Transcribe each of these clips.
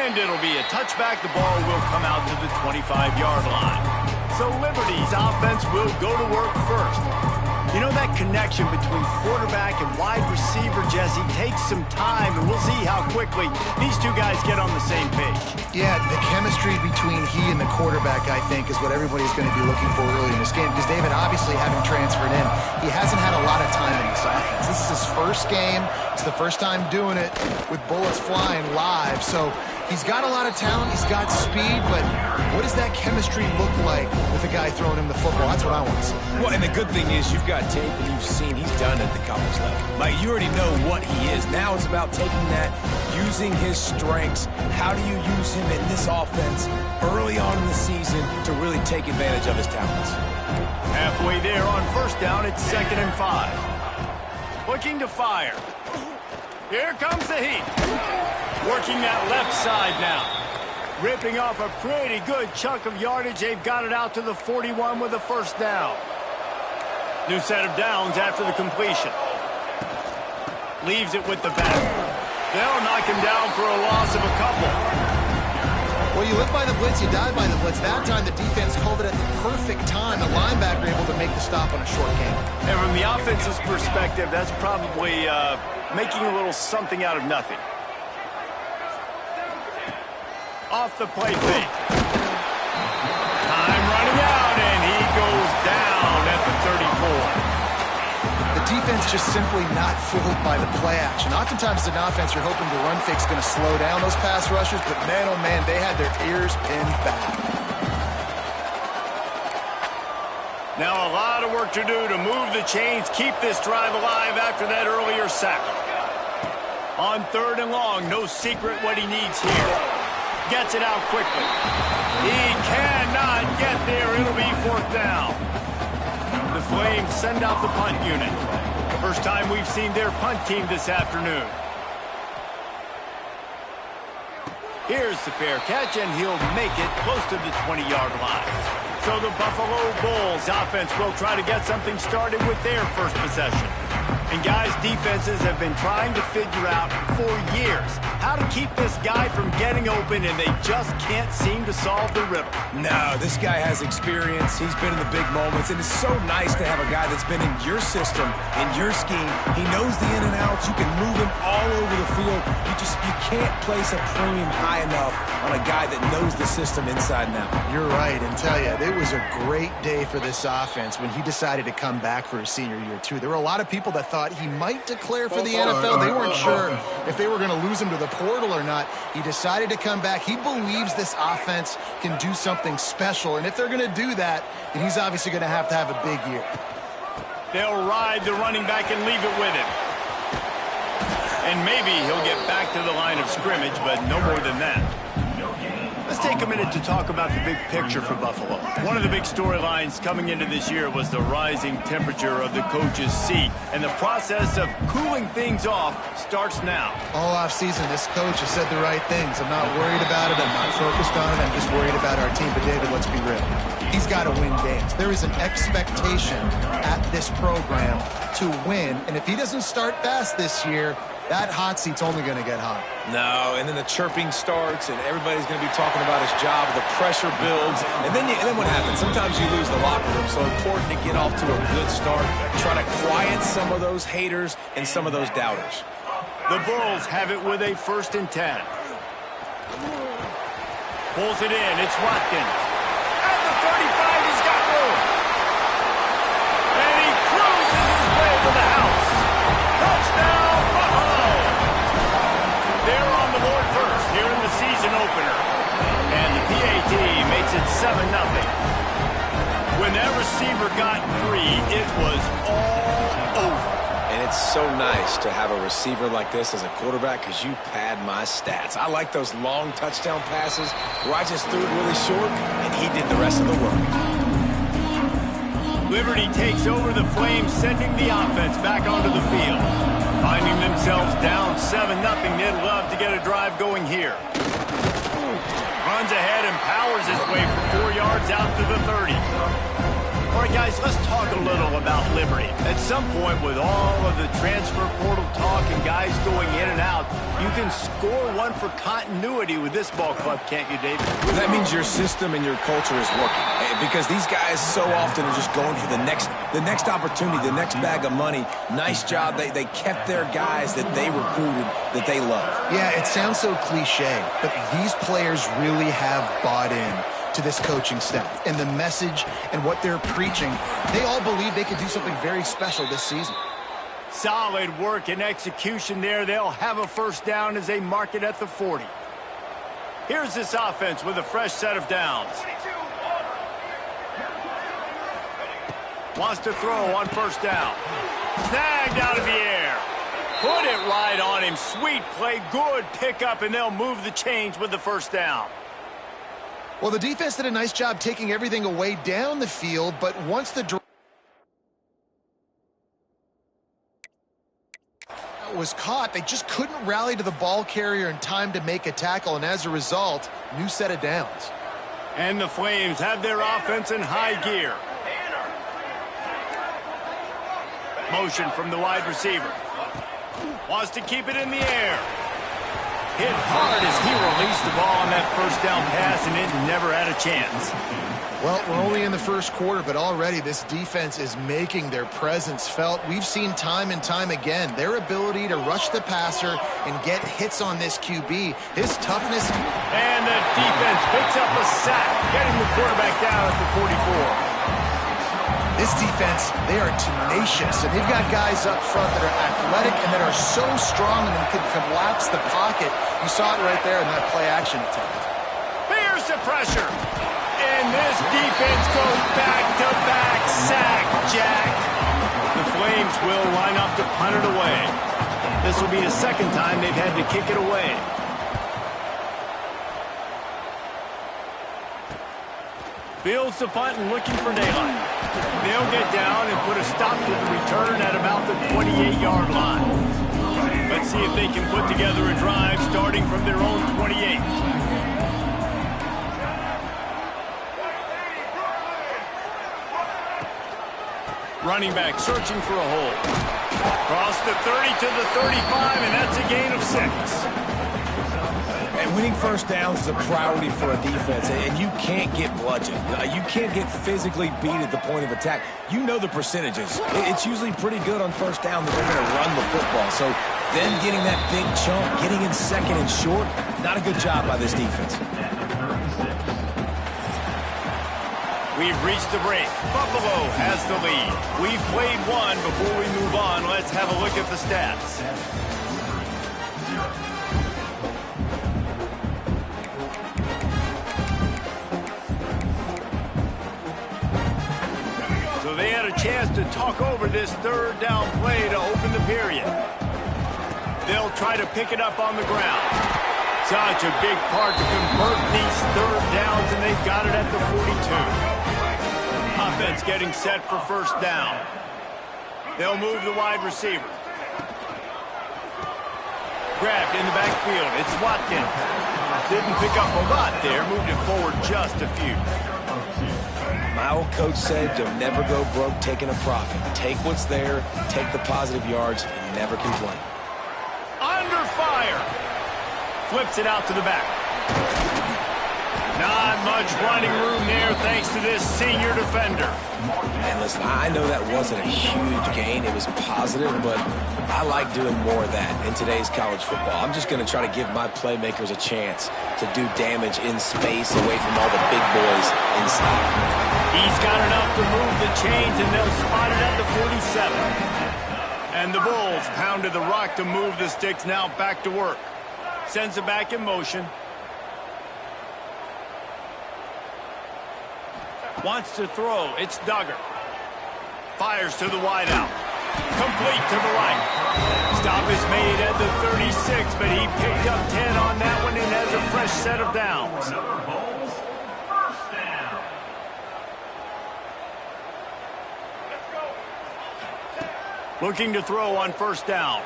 And it'll be a touchback. The ball will come out to the 25-yard line. So Liberty's offense will go to work first. You know, that connection between quarterback and wide receiver, Jesse, takes some time, and we'll see how quickly these two guys get on the same page. Yeah, the chemistry between he and the quarterback, I think, is what everybody's going to be looking for early in this game. Because David, obviously, having transferred in, he hasn't had a lot of time in this offense. This is his first game. It's the first time doing it with bullets flying live. So he's got a lot of talent. He's got speed. But what does that chemistry look like with a guy throwing him the football? That's what I want to see. Well, and the good thing is you've got tape and you've seen he's done at the college level. Like, you already know what he is. Now it's about taking that, using his strengths. How do you use him in this offense early on in the season to really take advantage of his talents? Halfway there on first down, it's 2nd and 5. Looking to fire. Here comes the heat. Working that left side now. Ripping off a pretty good chunk of yardage. They've got it out to the 41 with a first down. New set of downs after the completion. Leaves it with the back. They'll knock him down for a loss of a couple. Well, you live by the blitz, you die by the blitz. That time the defense called it at the perfect time. The linebacker able to make the stop on a short game. And from the offense's perspective, that's probably making a little something out of nothing. Off the play fake. Time running out, and he goes down at the 34. The defense just simply not fooled by the play action. Oftentimes as an offense, you're hoping the run fake's going to slow down those pass rushers, but man, oh man, they had their ears pinned back. Now a lot of work to do to move the chains, keep this drive alive after that earlier sack. On 3rd and long, no secret what he needs here. Gets it out quickly. He cannot get there. It'll be 4th down. The Flames send out the punt unit. First time we've seen their punt team this afternoon. Here's the fair catch, and he'll make it close to the 20-yard line. So the Buffalo Bulls offense will try to get something started with their first possession. And guys, defenses have been trying to figure out for years how to keep this guy from getting open, and they just can't seem to solve the riddle. No, this guy has experience. He's been in the big moments, and it's so nice to have a guy that's been in your system, in your scheme. He knows the in and outs. You can move him all over the field. You can't place a premium high enough on a guy that knows the system inside and out. You're right, and tell you, it was a great day for this offense when he decided to come back for his senior year, too. There were a lot of people that thought he might declare for the NFL. They weren't sure if they were going to lose him to the portal or not. He decided to come back. He believes this offense can do something special, and if they're going to do that, then he's obviously going to have a big year. They'll ride the running back and leave it with him. And maybe he'll get back to the line of scrimmage, but no more than that. Let's take a minute to talk about the big picture for Buffalo. One of the big storylines coming into this year was the rising temperature of the coach's seat, and the process of cooling things off starts now. All offseason, this coach has said the right things. I'm not worried about it. I'm not focused on it. I'm just worried about our team. But, David, let's be real. He's got to win games. There is an expectation at this program to win, and if he doesn't start fast this year, that hot seat's only going to get hot. No, and then the chirping starts, and everybody's going to be talking about his job. The pressure builds, and then what happens? Sometimes you lose the locker room, so important to get off to a good start. Try to quiet some of those haters and some of those doubters. The Bulls have it with a 1st and 10. Pulls it in. It's Watkins. At the 35, he's got room. And he cruises his way to the house. Touchdown, Buffalo! They're on the board first here in the season opener. And the PAT makes it 7-0. When that receiver got 3, it was all over. And it's so nice to have a receiver like this as a quarterback because you pad my stats. I like those long touchdown passes where I just threw it really short and he did the rest of the work. Liberty takes over the Flames, sending the offense back onto the field. Finding themselves down 7-0, they'd love to get a drive going here. Runs ahead and powers his way for 4 yards out to the 30. All right, guys, let's talk a little about Liberty. At some point, with all of the transfer portal talk and guys going in and out, you can score one for continuity with this ball club, can't you, David? That means your system and your culture is working. Because these guys so often are just going for the next opportunity, the next bag of money. Nice job. They kept their guys that they recruited, that they love. Yeah, it sounds so cliche, but these players really have bought in to this coaching staff and the message and what they're preaching. They all believe they could do something very special this season. Solid work and execution there. They'll have a first down as they mark it at the 40. Here's this offense with a fresh set of downs. Wants to throw on first down. Snagged out of the air. Put it right on him. Sweet play, good pickup, and they'll move the chains with the first down. Well, the defense did a nice job taking everything away down the field, but once the was caught, they just couldn't rally to the ball carrier in time to make a tackle, and as a result, new set of downs. And the Flames have their offense in high gear. Motion from the wide receiver. Wants to keep it in the air. Hit hard as he released the ball on that first down pass, and it never had a chance. Well, we're only in the first quarter, but already this defense is making their presence felt. We've seen time and time again their ability to rush the passer and get hits on this QB. His toughness. And the defense picks up a sack, getting the quarterback down at the 44. This defense, they are tenacious, and they've got guys up front that are athletic and that are so strong and can collapse the pocket. You saw it right there in that play-action attempt. Here's the pressure. And this defense goes back-to-back sack, Jack. The Flames will line up to punt it away. This will be the second time they've had to kick it away. Fields the punt and looking for daylight. They'll get down and put a stop to the return at about the 28-yard line. Let's see if they can put together a drive starting from their own 28. Running back searching for a hole. Cross the 30 to the 35, and that's a gain of 6. And winning first downs is a priority for a defense, and you can't get bludgeoned. You can't get physically beat at the point of attack. You know the percentages. It's usually pretty good on first down that they're going to run the football. So them getting that big chunk, getting in second and short, not a good job by this defense. We've reached the break. Buffalo has the lead. We've played one. Before we move on, let's have a look at the stats. So they had a chance to talk over this third down play to open the period. They'll try to pick it up on the ground. Such a big part to convert these third downs, and they've got it at the 42. Offense getting set for first down. They'll move the wide receiver. Grabbed in the backfield. It's Watkins. Didn't pick up a lot there. Moved it forward just a few. My old coach said, don't never go broke taking a profit. Take what's there, take the positive yards, and never complain. Under fire. Flips it out to the back. Not much running room there thanks to this senior defender. And listen, I know that wasn't a huge gain. It was positive, but I like doing more of that in today's college football. I'm just going to try to give my playmakers a chance to do damage in space away from all the big boys inside. He's got enough to move the chains, and they'll spot it at the 47. And the Bulls pounded the rock to move the sticks, now back to work. Sends it back in motion. Wants to throw. It's Duggar. Fires to the wideout. Complete to the right. Stop is made at the 36, but he picked up 10 on that one and has a fresh set of downs. Looking to throw on first down.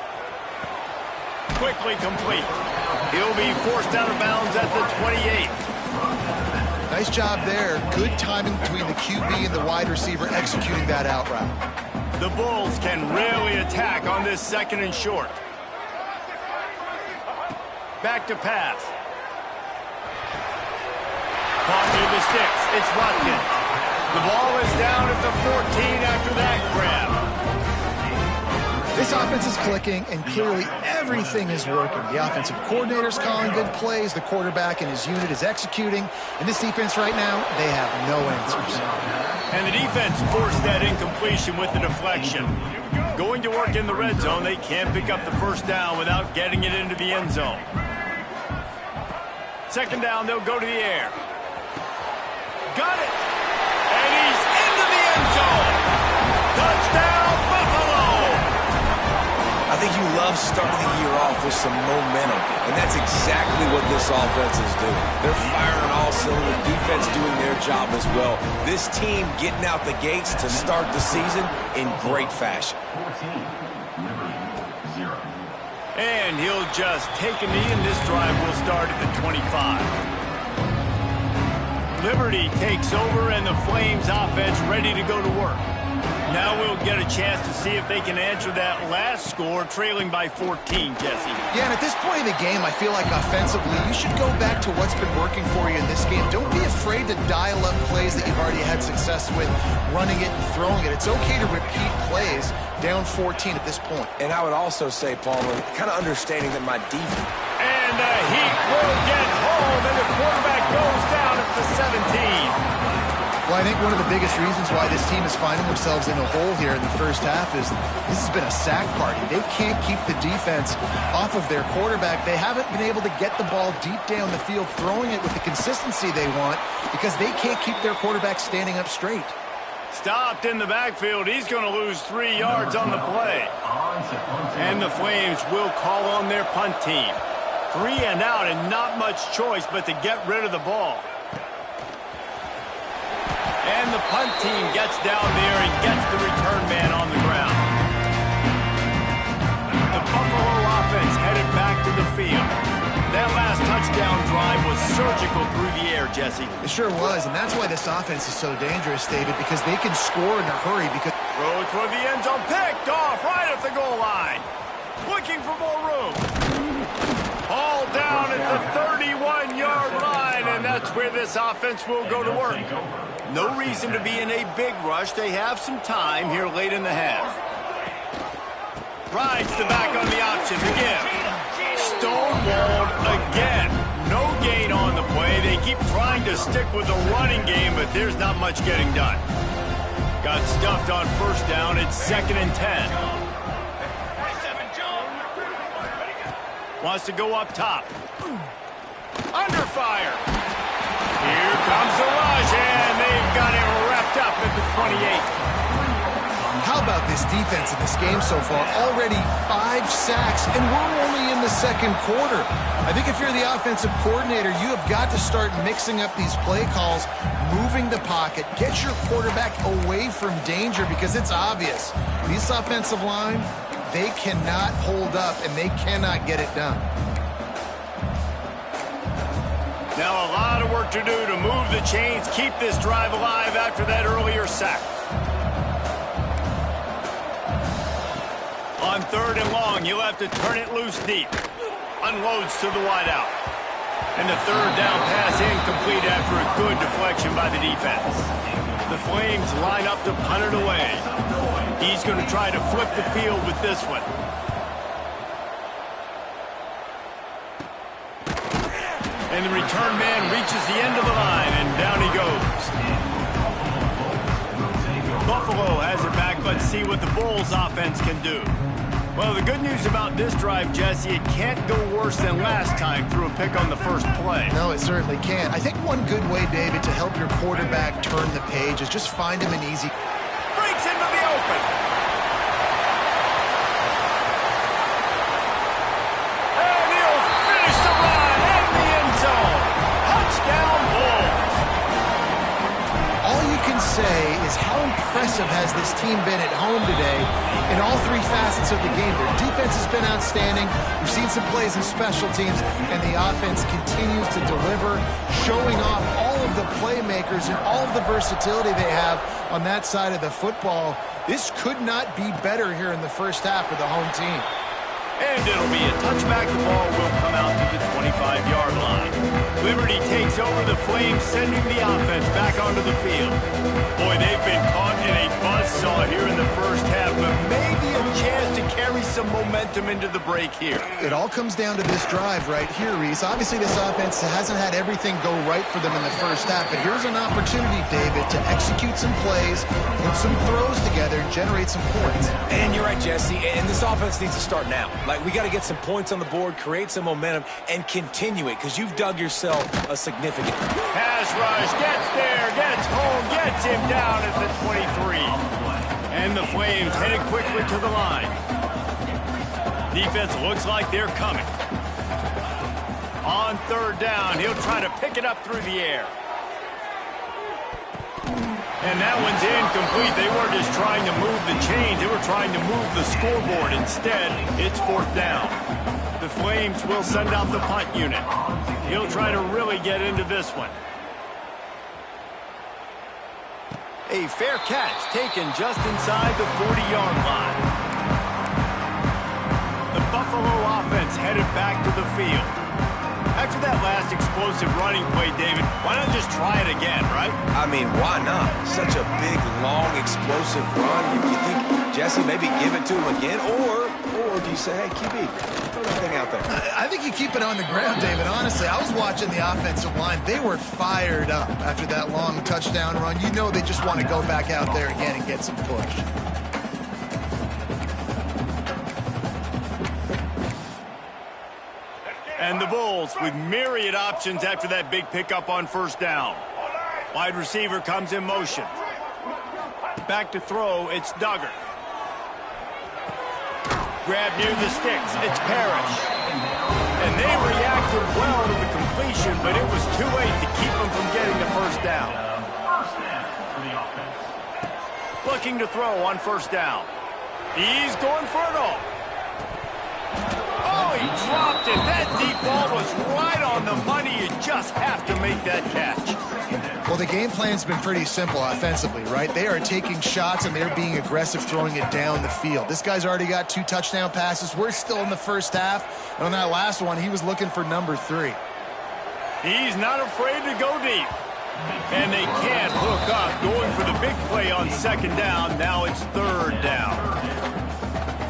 Quickly complete. He'll be forced out of bounds at the 28. Nice job there. Good timing between the QB and the wide receiver executing that out route. The Bulls can really attack on this 2nd and short. Back to pass. Caught near the sticks. It's Watkins. The ball is down at the 14 after that grab. This offense is clicking, and clearly everything is working. The offensive coordinator's calling good plays. The quarterback and his unit is executing. And this defense right now, they have no answers. And the defense forced that incompletion with the deflection. Going to work in the red zone, they can't pick up the 1st down without getting it into the end zone. 2nd down, they'll go to the air. Got it! And he's into the end zone! Touchdown, Buffalo! I think you love starting the year off with some momentum, and that's exactly what this offense is doing. They're firing on all cylinders, defense doing their job as well. This team getting out the gates to start the season in great fashion. And he'll just take a knee, and this drive will start at the 25. Liberty takes over, and the Flames offense ready to go to work. Now we'll get a chance to see if they can answer that last score, trailing by 14, Jesse. Yeah, and at this point in the game, I feel like offensively, you should go back to what's been working for you in this game. Don't be afraid to dial up plays that you've already had success with, running it and throwing it. It's okay to repeat plays down 14 at this point. And I would also say, Palmer, kind of understanding that my defense... And the Heat will get home, and the quarterback goes down at the 17. Well, I think one of the biggest reasons why this team is finding themselves in a hole here in the 1st half is this has been a sack party. They can't keep the defense off of their quarterback. They haven't been able to get the ball deep down the field, throwing it with the consistency they want because they can't keep their quarterback standing up straight. Stopped in the backfield. He's going to lose 3 yards on the play. And the Flames will call on their punt team. 3 and out, and not much choice but to get rid of the ball. And the punt team gets down there and gets the return man on the ground. The Buffalo offense headed back to the field. That last touchdown drive was surgical through the air, Jesse. It sure was, and that's why this offense is so dangerous, David, because they can score in a hurry. Because throw toward the end zone, picked off right at the goal line. Looking for more room. All down at the 31-yard line, and that's where this offense will go to work. No reason to be in a big rush. They have some time here late in the half. Rides the back on the option to give. Stonewalled again. No gain on the play. They keep trying to stick with the running game, but there's not much getting done. Got stuffed on 1st down. It's 2nd and 10. Wants to go up top. Under fire. Here comes the rush, and they've got him wrapped up at the 28. How about this defense in this game so far? Already 5 sacks, and we're only in the 2nd quarter. I think if you're the offensive coordinator, you have got to start mixing up these play calls, moving the pocket, get your quarterback away from danger, because it's obvious. This offensive line, they cannot hold up, and they cannot get it done. Now a lot of work to do to move the chains, keep this drive alive after that earlier sack. On 3rd and long, you'll have to turn it loose deep. Unloads to the wideout. And the 3rd down pass incomplete after a good deflection by the defense. The Flames line up to punt it away. He's going to try to flip the field with this one. And the return man reaches the end of the line, and down he goes. Buffalo has it back. Let's see what the Bulls offense can do. Well, the good news about this drive, Jesse, it can't go worse than last time through a pick on the 1st play. No, it certainly can't. I think one good way, David, to help your quarterback turn the page is just find him an easy... Breaks into the open. And he'll finish the run in the end zone. Touchdown, Bulls. All you can say is how impressive has this team been at home today in all 3 facets of the game. Their defense has been outstanding. We've seen some plays in special teams, and the offense continues to deliver, showing off all of of the playmakers and all of the versatility they have on that side of the football, this could not be better here in the first half for the home team. And it'll be a touchback. The ball will come out to the 25-yard line. Liberty takes over the Flames, sending the offense back onto the field. Boy, they've been caught in a buzzsaw here in the first half, but maybe a chance to carry some momentum into the break here. It all comes down to this drive right here, Reese. Obviously, this offense hasn't had everything go right for them in the first half, but here's an opportunity, David, to execute some plays, put some throws together, and generate some points. And you're right, Jesse, and this offense needs to start now. Like, we got to get some points on the board, create some momentum, and continue it, because you've dug yourself a significant... Pass rush, gets there, gets home, gets him down at the 23. And the Flames headed quickly to the line. Defense looks like they're coming. On third down, he'll try to pick it up through the air. And that one's incomplete. They weren't just trying to move the chains. They were trying to move the scoreboard. Instead, it's fourth down. The Flames will send out the punt unit. He'll try to really get into this one. A fair catch taken just inside the 40-yard line. The Buffalo offense headed back to the field. After that last explosive running play, David, why not just try it again, right? I mean, why not? Such a big, long, explosive run. You think, Jesse, maybe give it to him again? Or do you say, hey, QB, throw that thing out there? I think you keep it on the ground, David. Honestly, I was watching the offensive line. They were fired up after that long touchdown run. You know they just want to go back out there again and get some push. And the Bulls with myriad options after that big pickup on first down. Wide receiver comes in motion. Back to throw, it's Duggar. Grab near the sticks, it's Parrish. And they reacted well to the completion, but it was too late to keep them from getting the first down. Looking to throw on first down. He's going for it all. Oh, he dropped it. That deep ball was right on the money. You just have to make that catch. Well, the game plan's been pretty simple offensively, right? They are taking shots and they're being aggressive throwing it down the field. This guy's already got 2 touchdown passes. We're still in the first half. And on that last one, he was looking for number 3. He's not afraid to go deep. And they can't hook up. Going for the big play on second down. Now it's third down.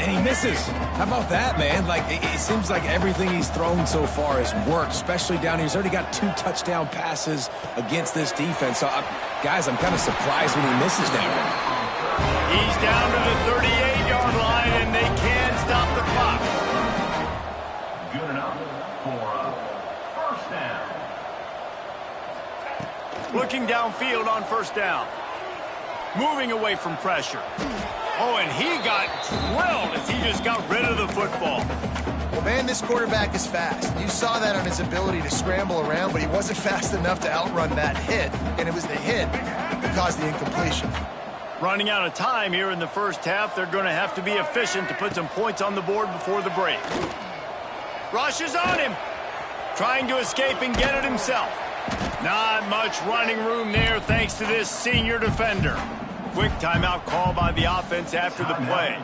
And he misses. How about that, man? Like, it seems like everything he's thrown so far has worked, especially down here. He's already got 2 touchdown passes against this defense. So, guys, I'm kind of surprised when he misses down here. He's down to the 38-yard line, and they can't stop the clock. Good enough for first down. Looking downfield on first down. Moving away from pressure. Oh, and he got drilled as he just got rid of the football. Well, man, this quarterback is fast. You saw that on his ability to scramble around, but he wasn't fast enough to outrun that hit, and it was the hit that caused the incompletion. Running out of time here in the first half, they're going to have to be efficient to put some points on the board before the break. Rush is on him. Trying to escape and get it himself. Not much running room there thanks to this senior defender. Quick timeout call by the offense after the play.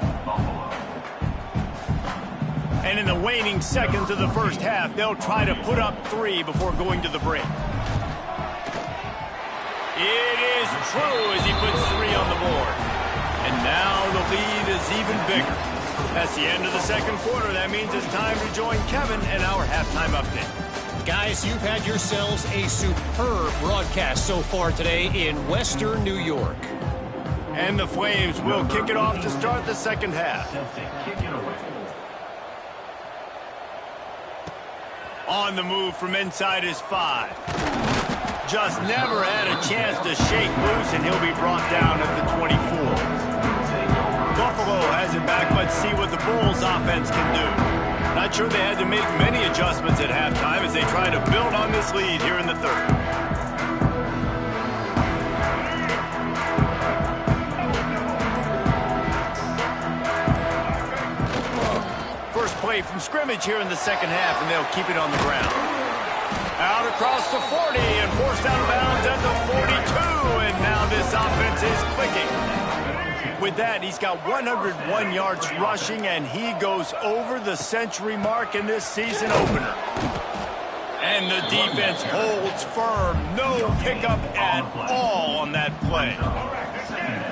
And in the waning seconds of the first half, they'll try to put up 3 before going to the break. It is true as he puts 3 on the board. And now the lead is even bigger. That's the end of the second quarter. That means it's time to join Kevin and our halftime update. Guys, you've had yourselves a superb broadcast so far today in Western New York. And the Flames will kick it off to start the second half. On the move from inside his 5. Just never had a chance to shake loose, and he'll be brought down at the 24. Buffalo has it back. Let's see what the Bulls offense can do. Not sure they had to make many adjustments at halftime as they try to build on this lead here in the third. First play from scrimmage here in the second half, and they'll keep it on the ground. Out across the 40 and forced out of bounds at the 42. And now this offense is clicking. With that, he's got 101 yards rushing, and he goes over the century mark in this season opener. And the defense holds firm. No pickup at all on that play.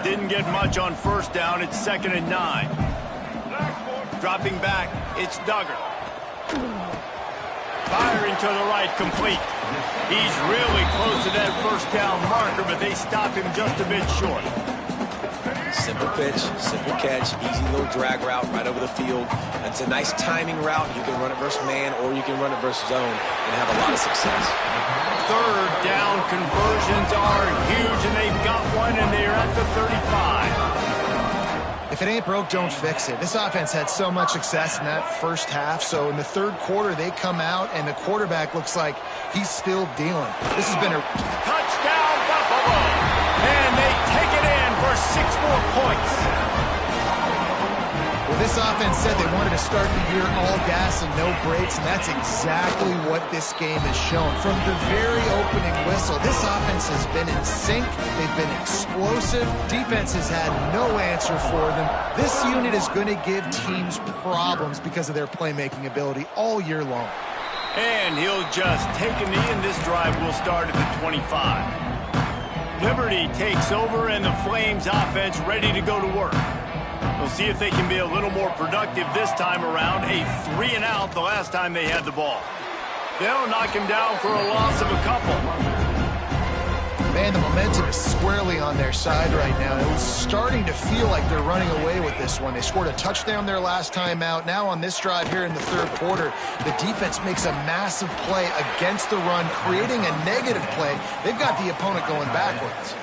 Didn't get much on first down. It's 2nd and 9. Dropping back, it's Duggar. Firing to the right, complete. He's really close to that first down marker, but they stop him just a bit short. Simple pitch, simple catch, easy little drag route right over the field. It's a nice timing route. You can run it versus man or you can run it versus zone and have a lot of success. Third down conversions are huge, and they've got one, and they're at the 35. If it ain't broke, don't fix it. This offense had so much success in that first half, so in the third quarter, they come out, and the quarterback looks like he's still dealing. This has been a touchdown, Buffalo! And they take it in for 6 more points. Well, this offense said they wanted to start the year all gas and no brakes, and that's exactly what this game has shown. From the very opening whistle, this offense has been in sync. They've been explosive. Defense has had no answer for them. This unit is going to give teams problems because of their playmaking ability all year long. And he'll just take a knee, and this drive will start at the 25. Liberty takes over, and the Flames offense ready to go to work. We'll see if they can be a little more productive this time around. A 3-and-out the last time they had the ball. They'll knock him down for a loss of a couple. Man, the momentum is squarely on their side right now. It was starting to feel like they're running away with this one. They scored a touchdown their last time out. Now on this drive here in the third quarter, the defense makes a massive play against the run, creating a negative play. They've got the opponent going backwards.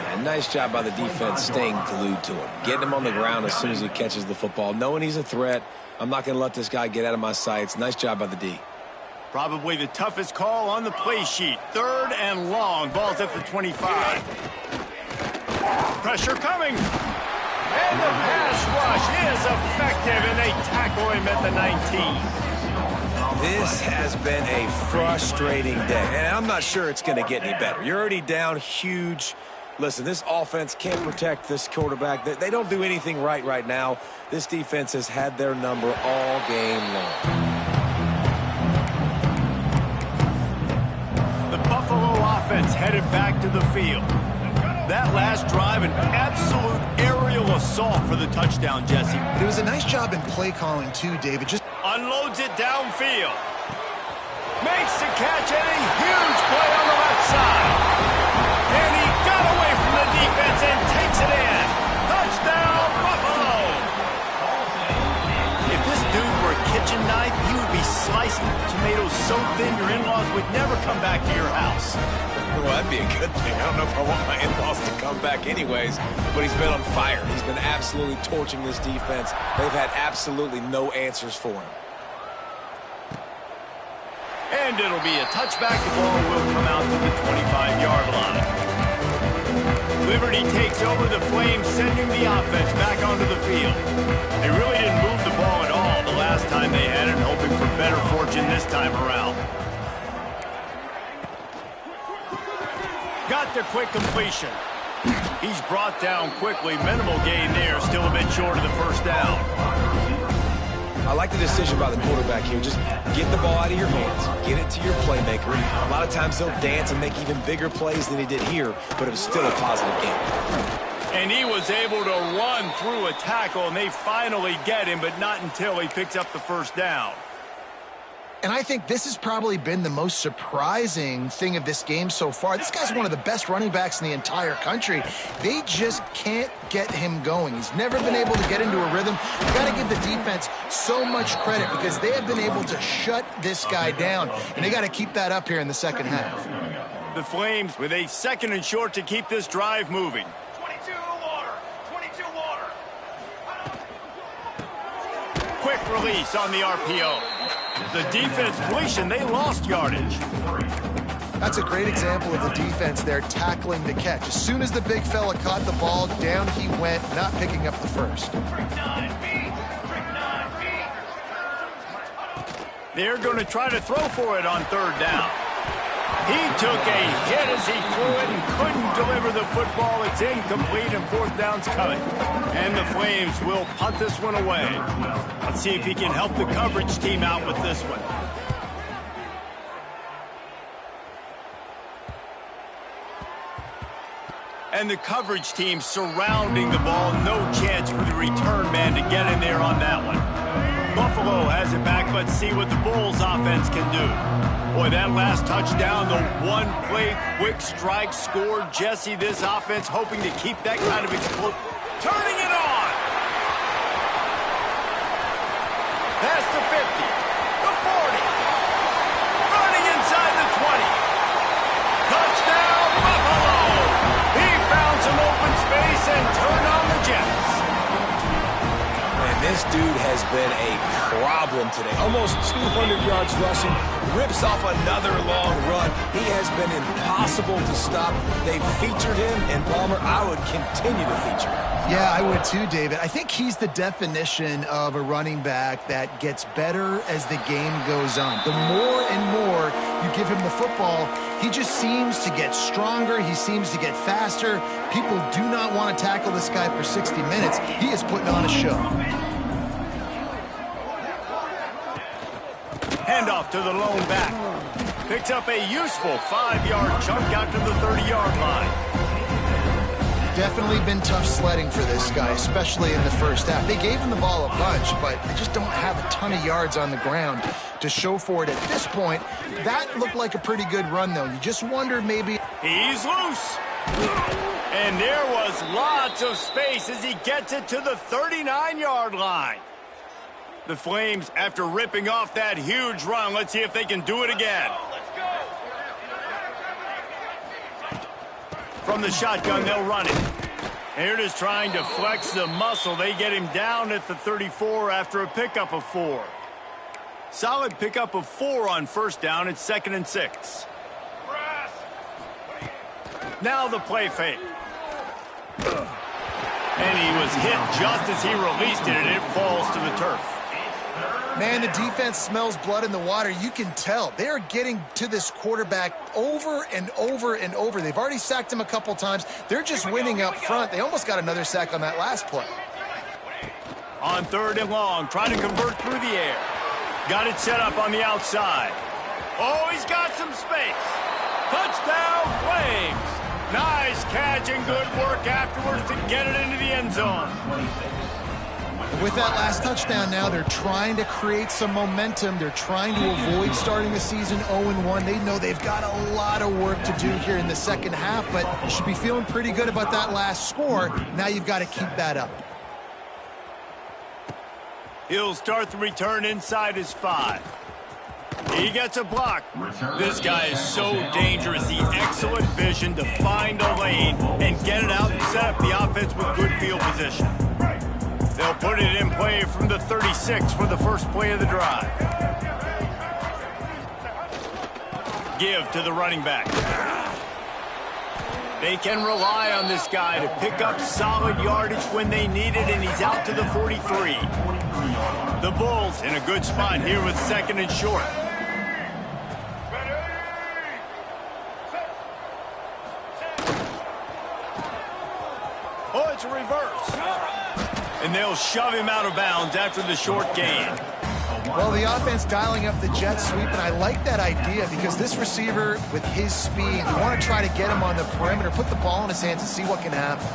And nice job by the defense staying glued to him. Getting him on the ground as soon as he catches the football. Knowing he's a threat, I'm not going to let this guy get out of my sights. Nice job by the D. Probably the toughest call on the play sheet. 3rd and long. Ball's at the 25. Pressure coming. And the pass rush is effective, and they tackle him at the 19. This has been a frustrating day, and I'm not sure it's going to get any better. You're already down huge. Listen, this offense can't protect this quarterback. They don't do anything right now. This defense has had their number all game long. The Buffalo offense headed back to the field. That last drive, an absolute aerial assault for the touchdown, Jesse. It was a nice job in play calling, too, David. Just unloads it downfield. Makes the catch, and a huge play on the left side. And he got away from the defense and takes it in. Touchdown, Buffalo! If this dude were a kitchen knife, you would be slicing tomatoes so thin your in-laws would never come back to your house. Well, that'd be a good thing. I don't know if I want my in-laws to come back anyways, but he's been on fire. He's been absolutely torching this defense. They've had absolutely no answers for him. And it'll be a touchback. The ball will come out to the 25-yard line. Liberty takes over the Flames, sending the offense back onto the field. They really didn't move the ball at all the last time they had it, hoping for better fortune this time around. Got the quick completion. He's brought down quickly. Minimal gain there. Still a bit short of the first down. I like the decision by the quarterback here. Just get the ball out of your hands. Get it to your playmaker. A lot of times he'll dance and make even bigger plays than he did here, but it was still a positive game. And he was able to run through a tackle, and they finally get him, but not until he picks up the first down. And I think this has probably been the most surprising thing of this game so far. This guy's one of the best running backs in the entire country. They just can't get him going. He's never been able to get into a rhythm. You got to give the defense so much credit because they have been able to shut this guy down. And they got to keep that up here in the second half. The Flames with a 2nd and short to keep this drive moving. 22 water. 22 water. Quick release on the RPO. The defense depletion, they lost yardage. That's a great example of the defense there tackling the catch. As soon as the big fella caught the ball, down he went, not picking up the first. They're going to try to throw for it on third down. He took a hit as he threw it and couldn't deliver the football. It's incomplete and fourth down's coming. And the Flames will punt this one away. Let's see if he can help the coverage team out with this one. And the coverage team surrounding the ball. No chance for the return man to get in there on that one. Buffalo has it back. Let's see what the Bulls offense can do. Boy, that last touchdown, the one-play quick strike scored. Jesse, this offense hoping to keep that kind of explosion. Turning it on! Past the 50, the 40. Running inside the 20. Touchdown, Buffalo! He found some open space and turned on the Jets. Man, this dude has been a problem today. Almost 200 yards rushing. Rips off another long run. He has been impossible to stop. They've featured him, and Palmer, I would continue to feature him. Yeah, I would too, David. I think he's the definition of a running back that gets better as the game goes on. The more and more you give him the football, he just seems to get stronger. He seems to get faster. People do not want to tackle this guy for 60 minutes. He is putting on a show. Handoff to the lone back. Picks up a useful 5-yard chunk out to the 30-yard line. Definitely been tough sledding for this guy, especially in the first half. They gave him the ball a bunch, but they just don't have a ton of yards on the ground to show for it at this point. That looked like a pretty good run, though. You just wonder maybe... He's loose. And there was lots of space as he gets it to the 39-yard line. The Flames, after ripping off that huge run, let's see if they can do it again. From the shotgun, they'll run it. Here it is trying to flex the muscle. They get him down at the 34 after a pickup of 4. Solid pickup of 4 on first down. It's 2nd and 6. Now the play fake. And he was hit just as he released it, and it falls to the turf. Man, the defense smells blood in the water. You can tell. They are getting to this quarterback over and over and over. They've already sacked him a couple times. They're just winning up front. They almost got another sack on that last play. On 3rd and long, trying to convert through the air. Got it set up on the outside. Oh, he's got some space. Touchdown, Flames. Nice catch and good work afterwards to get it into the end zone. With that last touchdown now, they're trying to create some momentum. They're trying to avoid starting the season 0-1. They know they've got a lot of work to do here in the second half, but you should be feeling pretty good about that last score. Now you've got to keep that up. He'll start the return inside his 5. He gets a block. This guy is so dangerous. The excellent vision to find a lane and get it out and set up the offense with good field position. They'll put it in play from the 36 for the first play of the drive. Give to the running back. They can rely on this guy to pick up solid yardage when they need it, and he's out to the 43. The Bulls in a good spot here with 2nd and short. Oh, it's a reverse. And they'll shove him out of bounds after the short gain. Well, the offense dialing up the jet sweep, and I like that idea because this receiver, with his speed, you want to try to get him on the perimeter, put the ball in his hands and see what can happen.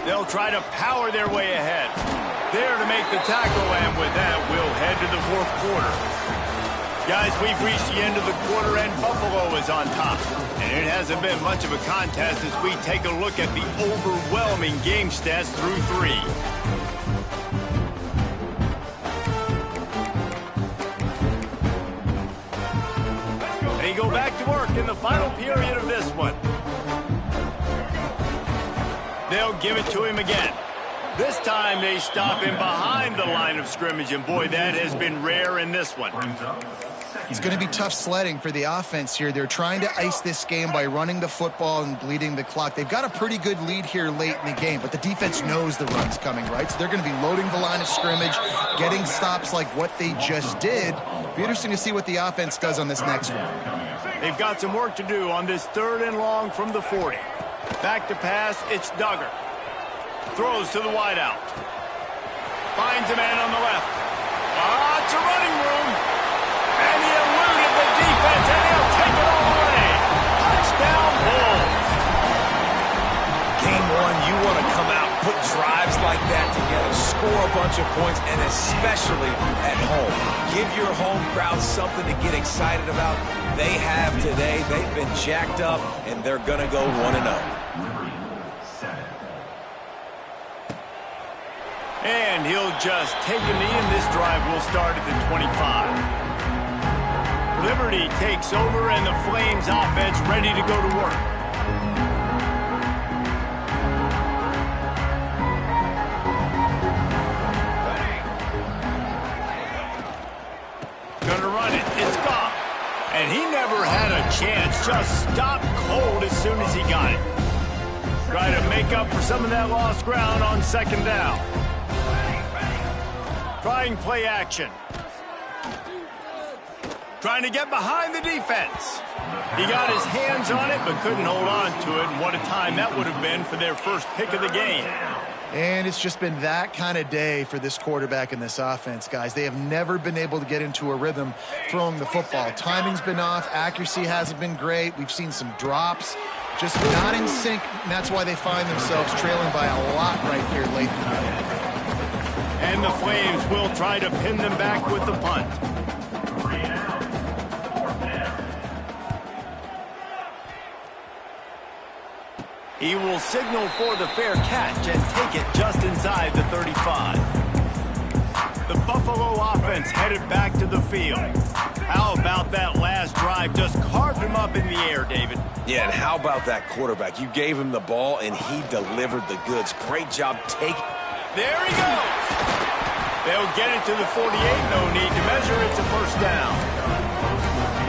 They'll try to power their way ahead. There to make the tackle, and with that, we'll head to the 4th quarter. Guys, we've reached the end of the quarter, and Buffalo is on top. And it hasn't been much of a contest as we take a look at the overwhelming game stats through 3. They go back to work in the final period of this one. They'll give it to him again. This time they stop him behind the line of scrimmage, and boy, that has been rare in this one. It's going to be tough sledding for the offense here. They're trying to ice this game by running the football and bleeding the clock. They've got a pretty good lead here late in the game, but the defense knows the run's coming, right? So they're going to be loading the line of scrimmage, getting stops like what they just did. Be interesting to see what the offense does on this next one. They've got some work to do on this 3rd and long from the 40. Back to pass, it's Duggar. Throws to the wideout. Finds a man on the left. It's a running room. And he eluded the defense, and he'll take it all the way. Touchdown, Bulls. Game one, you want to come out, put drives like that together, score a bunch of points, and especially at home. Give your home crowd something to get excited about. They have today. They've been jacked up, and they're going to go 1-0. And he'll just take a knee, and this drive will start at the 25. Liberty takes over, and the Flames offense ready to go to work. Gonna run it. It's Goff. And he never had a chance. Just stopped cold as soon as he got it. Try to make up for some of that lost ground on 2nd down. Trying play action. Trying to get behind the defense. He got his hands on it, but couldn't hold on to it. And what a time that would have been for their first pick of the game. And it's just been that kind of day for this quarterback and this offense, guys. They have never been able to get into a rhythm throwing the football. Timing's been off. Accuracy hasn't been great. We've seen some drops. Just not in sync, and that's why they find themselves trailing by a lot right here late in the game. And the Flames will try to pin them back with the punt. He will signal for the fair catch and take it just inside the 35. The Buffalo offense headed back to the field. How about that last drive? Just carved him up in the air, David. Yeah, and how about that quarterback? You gave him the ball, and he delivered the goods. Great job taking. There he goes. They'll get it to the 48. No need to measure. It's a 1st down.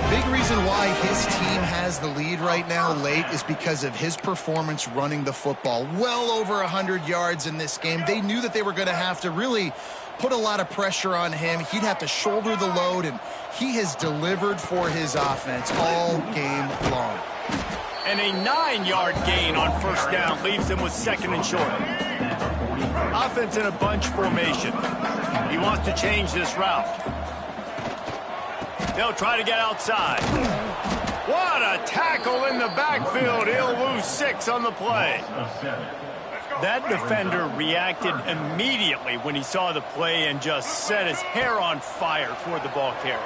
Big reason why his team has the lead right now late is because of his performance running the football. Well over 100 yards in this game. They knew that they were going to have to really put a lot of pressure on him. He'd have to shoulder the load, and he has delivered for his offense all game long. And a 9-yard gain on 1st down leaves them with 2nd and short. Offense in a bunch formation. He wants to change this route. They'll try to get outside. What a tackle in the backfield. He'll lose 6 on the play. That defender reacted immediately when he saw the play and just set his hair on fire toward the ball carrier.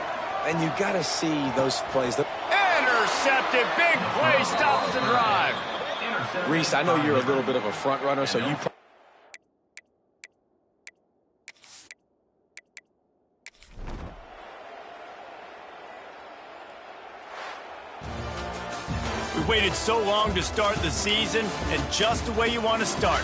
And you got to see those plays. Intercepted. Big play stops the drive. Reese, I know you're a little bit of a front runner, so you We waited so long to start the season, and just the way you want to start.